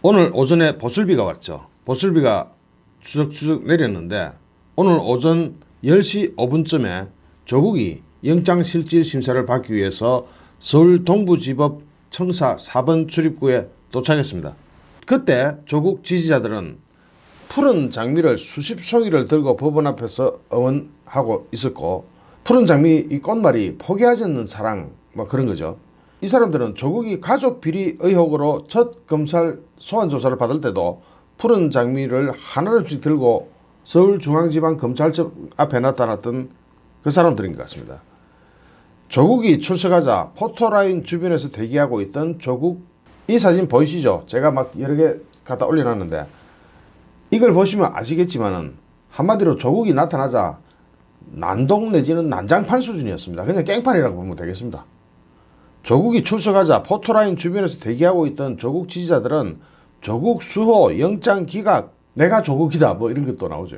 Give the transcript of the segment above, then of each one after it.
오늘 오전에 보슬비가 왔죠. 보슬비가 추적추적 내렸는데 오늘 오전 10시 5분쯤에 조국이 영장실질심사를 받기 위해서 서울 동부지법 청사 4번 출입구에 도착했습니다. 그때 조국 지지자들은 푸른 장미를 수십 송이를 들고 법원 앞에서 응원하고 있었고, 푸른 장미 이 꽃말이 포기하지 않는 사랑 뭐 그런 거죠. 이 사람들은 조국이 가족 비리 의혹으로 첫 검찰 소환 조사를 받을 때도 푸른 장미를 하나씩 들고 서울중앙지방검찰청 앞에 나타났던 그 사람들인 것 같습니다. 조국이 출석하자 포토라인 주변에서 대기하고 있던 조국, 이 사진 보이시죠? 제가 막 여러 개 갖다 올려놨는데 이걸 보시면 아시겠지만은 한마디로 조국이 나타나자 난동 내지는 난장판 수준이었습니다. 그냥 깽판이라고 보면 되겠습니다. 조국이 출석하자 포토라인 주변에서 대기하고 있던 조국 지지자들은 조국 수호, 영장 기각, 내가 조국이다 뭐 이런 것도 나오죠.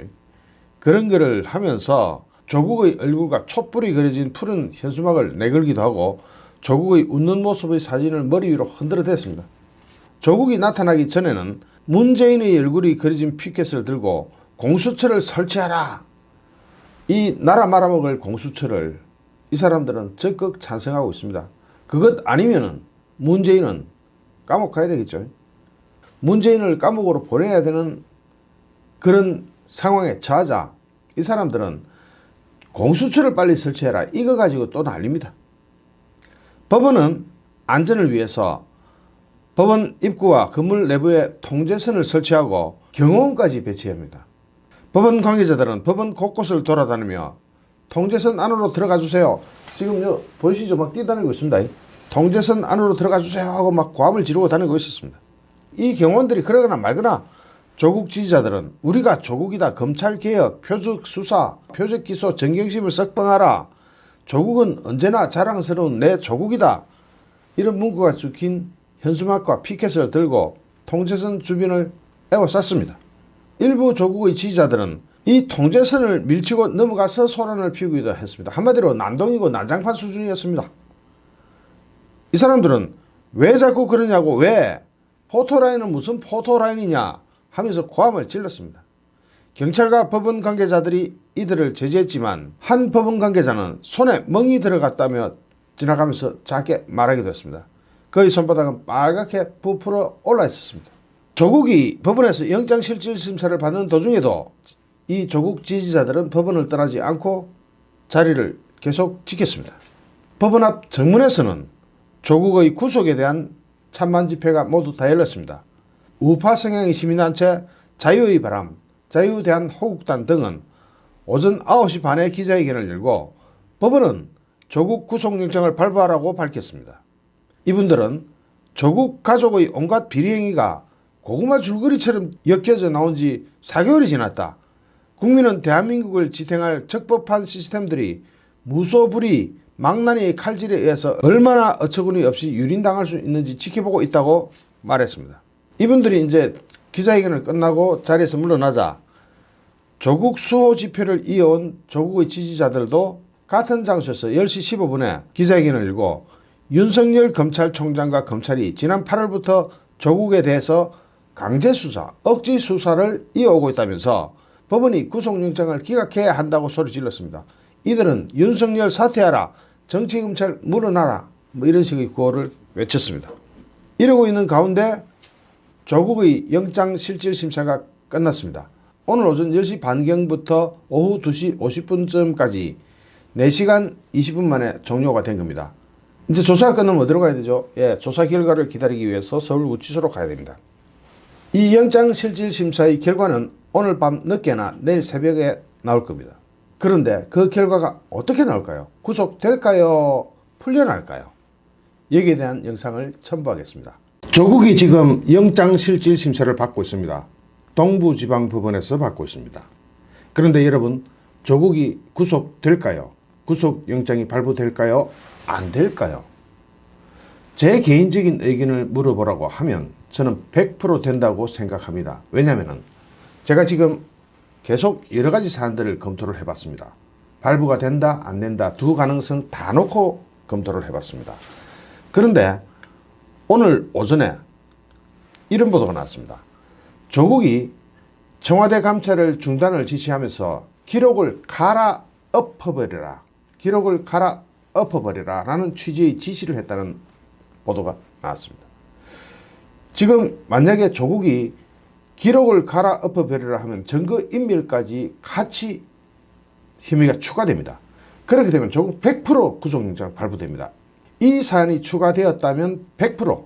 그런 거를 하면서 조국의 얼굴과 촛불이 그려진 푸른 현수막을 내걸기도 하고 조국의 웃는 모습의 사진을 머리 위로 흔들어 댔습니다. 조국이 나타나기 전에는 문재인의 얼굴이 그려진 피켓을 들고 공수처를 설치하라, 이 나라 말아먹을 공수처를 이 사람들은 적극 찬성하고 있습니다. 그것 아니면은 문재인은 감옥 가야 되겠죠. 문재인을 감옥으로 보내야 되는 그런 상황에 처하자 이 사람들은 공수처를 빨리 설치해라, 이거 가지고 또 난립니다. 법원은 안전을 위해서 법원 입구와 건물 내부에 통제선을 설치하고 경호원까지 배치합니다. 법원 관계자들은 법원 곳곳을 돌아다니며 통제선 안으로 들어가 주세요, 지금 보이시죠? 막 뛰어다니고 있습니다. 통제선 안으로 들어가 주세요 하고 막 고함을 지르고 다니고 있었습니다. 이 경호원들이 그러거나 말거나 조국 지지자들은 우리가 조국이다, 검찰개혁, 표적수사, 표적기소, 정경심을 석방하라, 조국은 언제나 자랑스러운 내 조국이다, 이런 문구가 적힌 현수막과 피켓을 들고 통제선 주변을 에워쌌습니다. 일부 조국의 지지자들은 이 통제선을 밀치고 넘어가서 소란을 피우기도 했습니다. 한마디로 난동이고 난장판 수준이었습니다. 이 사람들은 왜 자꾸 그러냐고, 왜 포토라인은 무슨 포토라인이냐 하면서 고함을 질렀습니다. 경찰과 법원 관계자들이 이들을 제지했지만 한 법원 관계자는 손에 멍이 들어갔다며 지나가면서 작게 말하기도 했습니다. 그의 손바닥은 빨갛게 부풀어 올라 있었습니다. 조국이 법원에서 영장실질심사를 받는 도중에도 이 조국 지지자들은 법원을 떠나지 않고 자리를 계속 지켰습니다. 법원 앞 정문에서는 조국의 구속에 대한 찬반 집회가 모두 다 열렸습니다. 우파 성향의 시민단체 자유의 바람, 자유대한호국단 등은 오전 9시 반에 기자회견을 열고 법원은 조국 구속영장을 발부하라고 밝혔습니다. 이분들은 조국 가족의 온갖 비리행위가 고구마 줄거리처럼 엮여져 나온 지 4개월이 지났다. 국민은 대한민국을 지탱할 적법한 시스템들이 무소불위, 망나니의 칼질에 의해서 얼마나 어처구니 없이 유린당할 수 있는지 지켜보고 있다고 말했습니다. 이분들이 이제 기자회견을 끝나고 자리에서 물러나자 조국 수호 집회를 이어온 조국의 지지자들도 같은 장소에서 10시 15분에 기자회견을 열고 윤석열 검찰총장과 검찰이 지난 8월부터 조국에 대해서 강제수사, 억지수사를 이어오고 있다면서 법원이 구속영장을 기각해야 한다고 소리 질렀습니다. 이들은 윤석열 사퇴하라, 정치검찰 물러나라 뭐 이런 식의 구호를 외쳤습니다. 이러고 있는 가운데 조국의 영장실질심사가 끝났습니다. 오늘 오전 10시 반경부터 오후 2시 50분쯤까지 4시간 20분 만에 종료가 된 겁니다. 이제 조사가 끝나면 어디로 가야 되죠? 조사 결과를 기다리기 위해서 서울구치소로 가야 됩니다. 이 영장실질심사의 결과는 오늘 밤 늦게나 내일 새벽에 나올 겁니다. 그런데 그 결과가 어떻게 나올까요? 구속될까요? 풀려날까요? 여기에 대한 영상을 첨부하겠습니다. 조국이 지금 영장실질심사를 받고 있습니다. 동부지방법원에서 받고 있습니다. 그런데 여러분, 조국이 구속될까요? 구속영장이 발부될까요? 안 될까요? 제 개인적인 의견을 물어보라고 하면 저는 100% 된다고 생각합니다. 왜냐하면 제가 지금 계속 여러 가지 사안들을 검토를 해봤습니다. 발부가 된다, 안 된다, 두 가능성 다 놓고 검토를 해봤습니다. 그런데 오늘 오전에 이런 보도가 나왔습니다. 조국이 청와대 감찰을 중단을 지시하면서 기록을 갈아엎어버려라. 기록을 갈아엎어버려라 라는 취지의 지시를 했다는 보도가 나왔습니다. 지금 만약에 조국이 기록을 갈아엎어버려라 하면 증거인멸까지 같이 혐의가 추가됩니다. 그렇게 되면 조국 100% 구속영장 발부됩니다. 이 사안이 추가되었다면 100%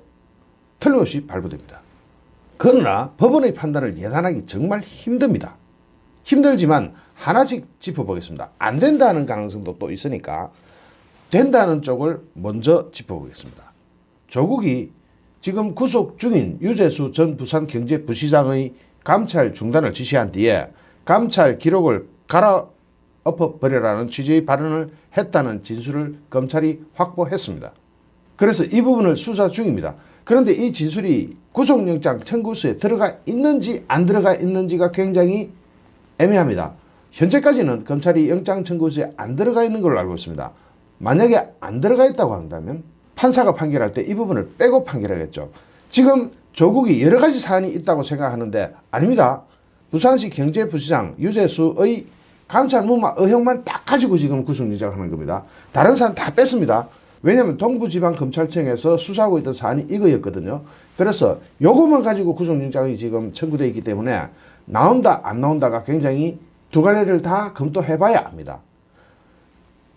틀림없이 발부됩니다. 그러나 법원의 판단을 예단하기 정말 힘듭니다. 힘들지만 하나씩 짚어보겠습니다. 안 된다는 가능성도 또 있으니까 된다는 쪽을 먼저 짚어보겠습니다. 조국이 지금 구속 중인 유재수 전 부산경제부시장의 감찰 중단을 지시한 뒤에 감찰 기록을 갈아엎어버려라는 취지의 발언을 했다는 진술을 검찰이 확보했습니다. 그래서 이 부분을 수사 중입니다. 그런데 이 진술이 구속영장 청구서에 들어가 있는지 안 들어가 있는지가 굉장히 애매합니다. 현재까지는 검찰이 영장 청구서에 안 들어가 있는 걸로 알고 있습니다. 만약에 안 들어가 있다고 한다면 판사가 판결할 때 이 부분을 빼고 판결하겠죠. 지금 조국이 여러 가지 사안이 있다고 생각하는데 아닙니다. 부산시 경제부시장 유재수의 감찰 무마 의혹만 딱 가지고 지금 구속영장을 하는 겁니다. 다른 사안 다 뺐습니다. 왜냐하면 동부지방검찰청에서 수사하고 있던 사안이 이거였거든요. 그래서 요것만 가지고 구속영장이 지금 청구되어 있기 때문에 나온다 안 나온다가 굉장히 두 갈래를 다 검토해봐야 합니다.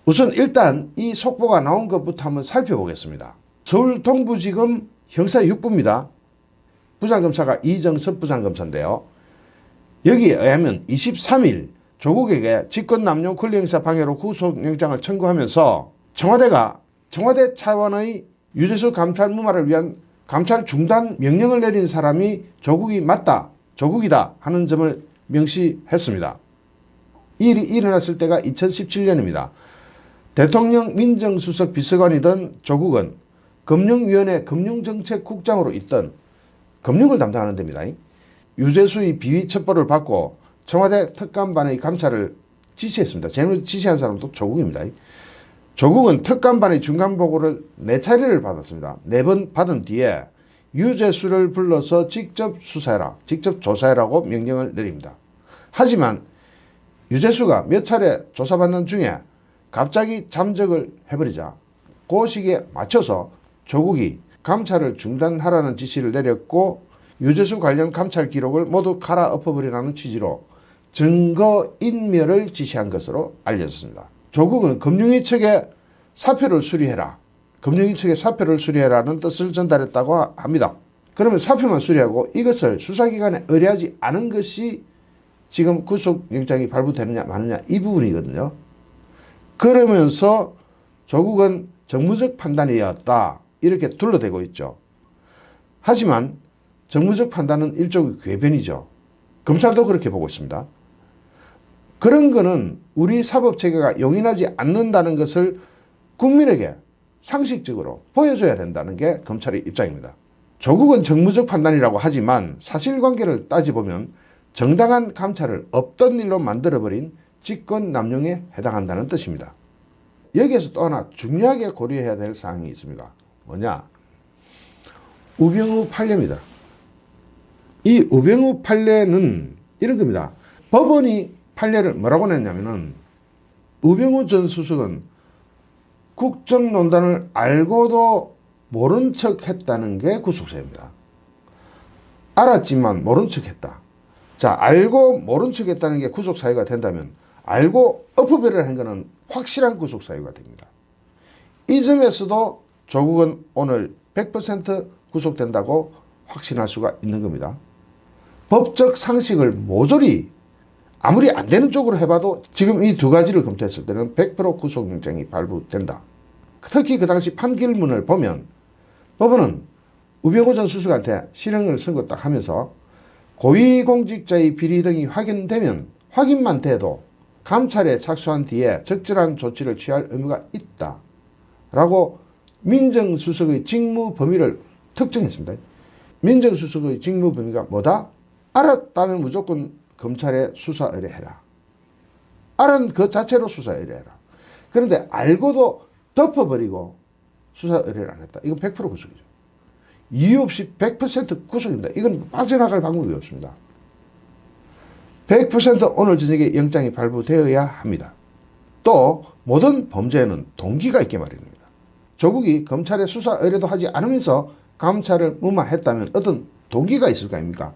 우선 일단 이 속보가 나온 것부터 한번 살펴보겠습니다. 서울 동부지검 형사 6부입니다. 부장검사가 이정섭 부장검사인데요. 여기에 의하면 23일 조국에게 직권남용 권리행사 방해로 구속영장을 청구하면서 청와대 차원의 유재수 감찰 무마를 위한 감찰 중단 명령을 내린 사람이 조국이 맞다, 조국이다 하는 점을 명시했습니다. 이 일이 일어났을 때가 2017년입니다. 대통령 민정수석 비서관이던 조국은 금융위원회 금융정책국장으로 있던 금융을 담당하는 데입니다. 유재수의 비위 첩보를 받고 청와대 특감반의 감찰을 지시했습니다. 제일 지시한 사람도 조국입니다. 조국은 특감반의 중간보고를 4차례를 받았습니다. 4번 받은 뒤에 유재수를 불러서 직접 수사해라, 직접 조사해라고 명령을 내립니다. 하지만 유재수가 몇 차례 조사받는 중에 갑자기 잠적을 해버리자 그 시기에 맞춰서 조국이 감찰을 중단하라는 지시를 내렸고 유재수 관련 감찰 기록을 모두 갈아엎어버리라는 취지로 증거인멸을 지시한 것으로 알려졌습니다. 조국은 금융위 측에 사표를 수리해라, 금융위 측에 사표를 수리해라는 뜻을 전달했다고 합니다. 그러면 사표만 수리하고 이것을 수사기관에 의뢰하지 않은 것이 지금 구속영장이 발부되느냐 마느냐 이 부분이거든요. 그러면서 조국은 정무적 판단이었다 이렇게 둘러대고 있죠. 하지만 정무적 판단은 일종의 궤변이죠. 검찰도 그렇게 보고 있습니다. 그런 거는 우리 사법체계가 용인하지 않는다는 것을 국민에게 상식적으로 보여줘야 된다는 게 검찰의 입장입니다. 조국은 정무적 판단이라고 하지만 사실관계를 따져보면 정당한 감찰을 없던 일로 만들어버린 직권남용에 해당한다는 뜻입니다. 여기에서 또 하나 중요하게 고려해야 될 사항이 있습니다. 뭐냐? 우병우 판례입니다. 이 우병우 판례는 이런 겁니다. 법원이 판례를 뭐라고 냈냐면은 우병우 전 수석은 국정농단을 알고도 모른 척 했다는 게 구속사유입니다. 알았지만 모른 척 했다. 자, 알고 모른 척 했다는 게 구속사유가 된다면 알고 엎어버리를 한 것은 확실한 구속사유가 됩니다. 이 점에서도 조국은 오늘 100% 구속된다고 확신할 수가 있는 겁니다. 법적 상식을 모조리 아무리 안 되는 쪽으로 해봐도 지금 이 두 가지를 검토했을 때는 100% 구속영장이 발부된다. 특히 그 당시 판결문을 보면 법원은 우병우 전 수석한테 실형을 선고 딱 하면서 고위공직자의 비리 등이 확인되면 확인만 돼도 감찰에 착수한 뒤에 적절한 조치를 취할 의무가 있다 라고 민정수석의 직무 범위를 특정했습니다. 민정수석의 직무 범위가 뭐다? 알았다면 무조건 검찰에 수사 의뢰해라. 알은 그 자체로 수사 의뢰해라. 그런데 알고도 덮어버리고 수사 의뢰를 안 했다. 이건 100% 구속이죠. 이유 없이 100% 구속입니다. 이건 빠져나갈 방법이 없습니다. 100% 오늘 저녁에 영장이 발부되어야 합니다. 또 모든 범죄에는 동기가 있게 마련입니다. 조국이 검찰에 수사 의뢰도 하지 않으면서 감찰을 무마했다면 어떤 동기가 있을 거 아닙니까?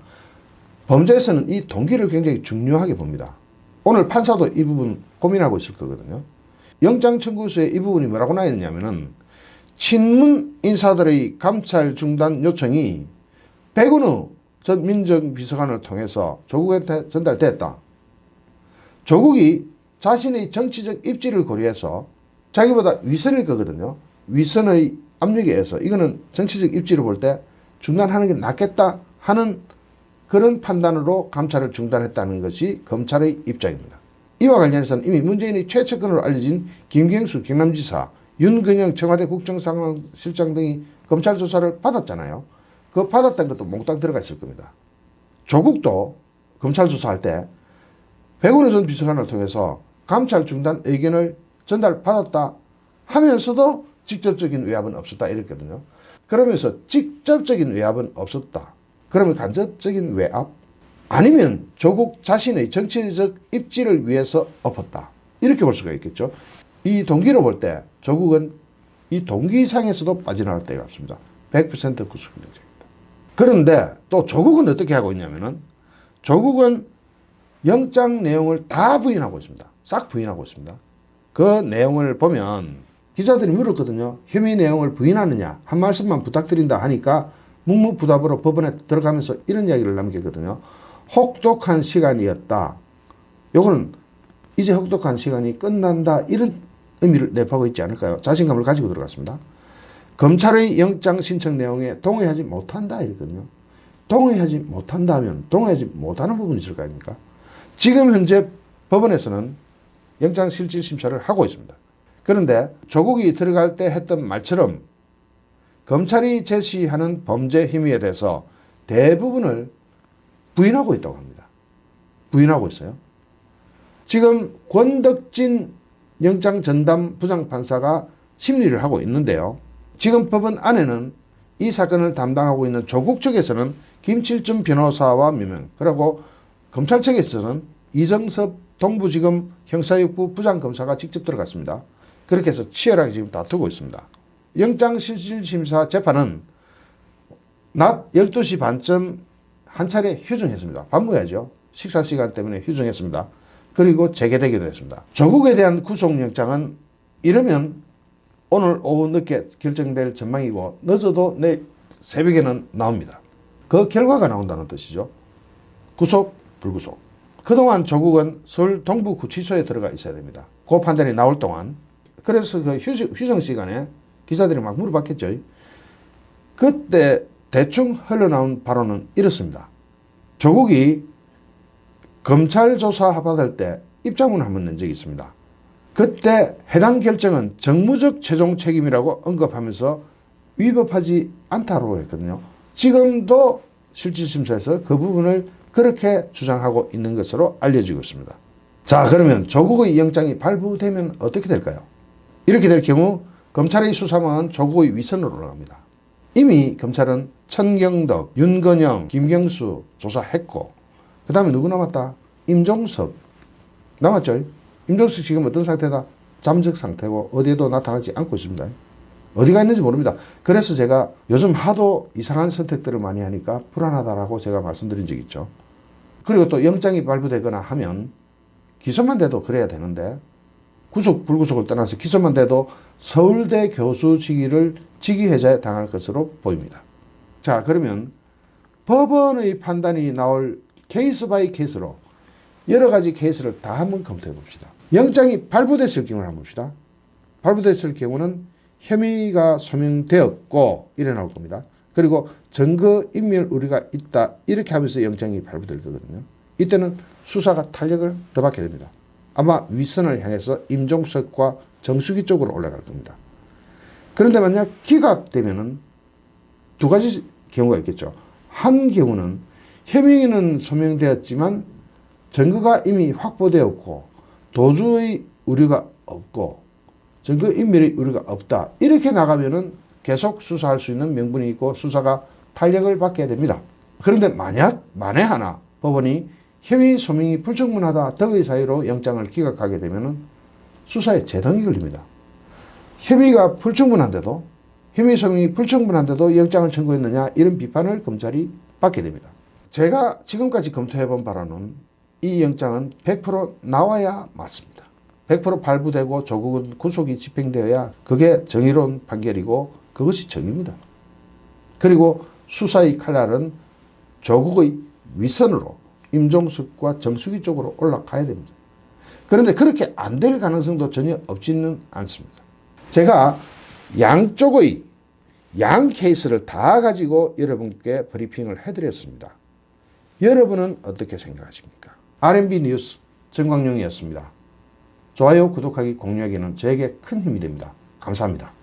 범죄에서는 이 동기를 굉장히 중요하게 봅니다. 오늘 판사도 이 부분 고민하고 있을 거거든요. 영장 청구서에 이 부분이 뭐라고 나와 있느냐면은 친문 인사들의 감찰 중단 요청이 백운우 전 민정비서관을 통해서 조국한테 전달됐다. 조국이 자신의 정치적 입지를 고려해서 자기보다 위선일 거거든요. 위선의 압력에 의해서 이거는 정치적 입지를 볼 때 중단하는 게 낫겠다 하는 그런 판단으로 감찰을 중단했다는 것이 검찰의 입장입니다. 이와 관련해서는 이미 문재인의 최측근으로 알려진 김경수 경남지사, 윤건영 청와대 국정상황실장 등이 검찰 조사를 받았잖아요. 그 받았다는 것도 몽땅 들어가 있을 겁니다. 조국도 검찰 조사할 때 백운우 전 비서관을 통해서 감찰 중단 의견을 전달받았다 하면서도 직접적인 외압은 없었다 이랬거든요. 그러면서 직접적인 외압은 없었다. 그러면 간접적인 외압? 아니면 조국 자신의 정치적 입지를 위해서 엎었다. 이렇게 볼 수가 있겠죠. 이 동기로 볼 때 조국은 이 동기상에서도 빠져나갈 때가 없습니다. 100% 구속영장입니다. 그런데 또 조국은 어떻게 하고 있냐면은 조국은 영장 내용을 다 부인하고 있습니다. 싹 부인하고 있습니다. 그 내용을 보면 기자들이 물었거든요. 혐의 내용을 부인하느냐 한 말씀만 부탁드린다 하니까 묵묵부답으로 법원에 들어가면서 이런 이야기를 남겼거든요. 혹독한 시간이었다. 요거는 이제 혹독한 시간이 끝난다 이런 의미를 내포하고 있지 않을까요? 자신감을 가지고 들어갔습니다. 검찰의 영장 신청 내용에 동의하지 못한다 이랬거든요. 동의하지 못한다면 동의하지 못하는 부분이 있을 거 아닙니까? 지금 현재 법원에서는 영장 실질 심사를 하고 있습니다. 그런데 조국이 들어갈 때 했던 말처럼 검찰이 제시하는 범죄 혐의에 대해서 대부분을 부인하고 있다고 합니다. 부인하고 있어요. 지금 권덕진 영장 전담 부장판사가 심리를 하고 있는데요. 지금 법원 안에는 이 사건을 담당하고 있는 조국 측에서는 김칠준 변호사와 몇명, 그리고 검찰 측에서는 이정섭 동부지검 형사육부 부장검사가 직접 들어갔습니다. 그렇게 해서 치열하게 지금 다투고 있습니다. 영장실질심사 재판은 낮 12시 반쯤 한 차례 휴정했습니다. 밥 먹어야죠. 식사시간 때문에 휴정했습니다. 그리고 재개되기도 했습니다. 조국에 대한 구속영장은 이러면 오늘 오후 늦게 결정될 전망이고 늦어도 내일 새벽에는 나옵니다. 그 결과가 나온다는 뜻이죠. 구속, 불구속. 그동안 조국은 서울 동부구치소에 들어가 있어야 됩니다. 그 판단이 나올 동안. 그래서 그 휴정 시간에 기자들이 막 물어봤겠죠. 그때 대충 흘러나온 발언은 이렇습니다. 조국이 검찰 조사 받을 때 입장문을 한번 낸 적이 있습니다. 그때 해당 결정은 정무적 최종 책임이라고 언급하면서 위법하지 않다고 했거든요. 지금도 실질심사에서 그 부분을 그렇게 주장하고 있는 것으로 알려지고 있습니다. 자, 그러면 조국의 영장이 발부되면 어떻게 될까요? 이렇게 될 경우 검찰의 수사망은 조국의 위선으로 올라갑니다. 이미 검찰은 천경덕, 윤건영, 김경수 조사했고 그 다음에 누구 남았다? 임종석 남았죠? 임종석 지금 어떤 상태다? 잠적 상태고 어디에도 나타나지 않고 있습니다. 어디가 있는지 모릅니다. 그래서 제가 요즘 하도 이상한 선택들을 많이 하니까 불안하다라고 제가 말씀드린 적이 있죠. 그리고 또 영장이 발부되거나 하면 기소만 돼도 그래야 되는데 구속, 불구속을 떠나서 기소만 돼도 서울대 교수 직위를 직위해제에 당할 것으로 보입니다. 자, 그러면 법원의 판단이 나올 케이스 바이 케이스로 여러 가지 케이스를 다 한번 검토해 봅시다. 영장이 발부됐을 경우를 한번 봅시다. 발부됐을 경우는 혐의가 소명되었고 이래 나올 겁니다. 그리고 증거인멸 우려가 있다 이렇게 하면서 영장이 발부될 거거든요. 이때는 수사가 탄력을 더 받게 됩니다. 아마 윗선을 향해서 임종석과 정수기 쪽으로 올라갈 겁니다. 그런데 만약 기각되면은 두 가지 경우가 있겠죠. 한 경우는 혐의는 소명되었지만 증거가 이미 확보되었고 도주의 우려가 없고 증거인멸의 우려가 없다. 이렇게 나가면은 계속 수사할 수 있는 명분이 있고 수사가 탄력을 받게 됩니다. 그런데 만에 하나 법원이 혐의 소명이 불충분하다 등의 사유로 영장을 기각하게 되면 수사에 제동이 걸립니다. 혐의가 불충분한데도 혐의 소명이 불충분한데도 영장을 청구했느냐 이런 비판을 검찰이 받게 됩니다. 제가 지금까지 검토해본 바로는 이 영장은 100% 나와야 맞습니다. 100% 발부되고 조국은 구속이 집행되어야 그게 정의로운 판결이고 그것이 정의입니다. 그리고 수사의 칼날은 조국의 위선으로 임종석과 정수기 쪽으로 올라가야 됩니다. 그런데 그렇게 안 될 가능성도 전혀 없지는 않습니다. 제가 양쪽의 양 케이스를 다 가지고 여러분께 브리핑을 해드렸습니다. 여러분은 어떻게 생각하십니까? RMB 뉴스 정광용이었습니다. 좋아요, 구독하기, 공유하기는 저에게 큰 힘이 됩니다. 감사합니다.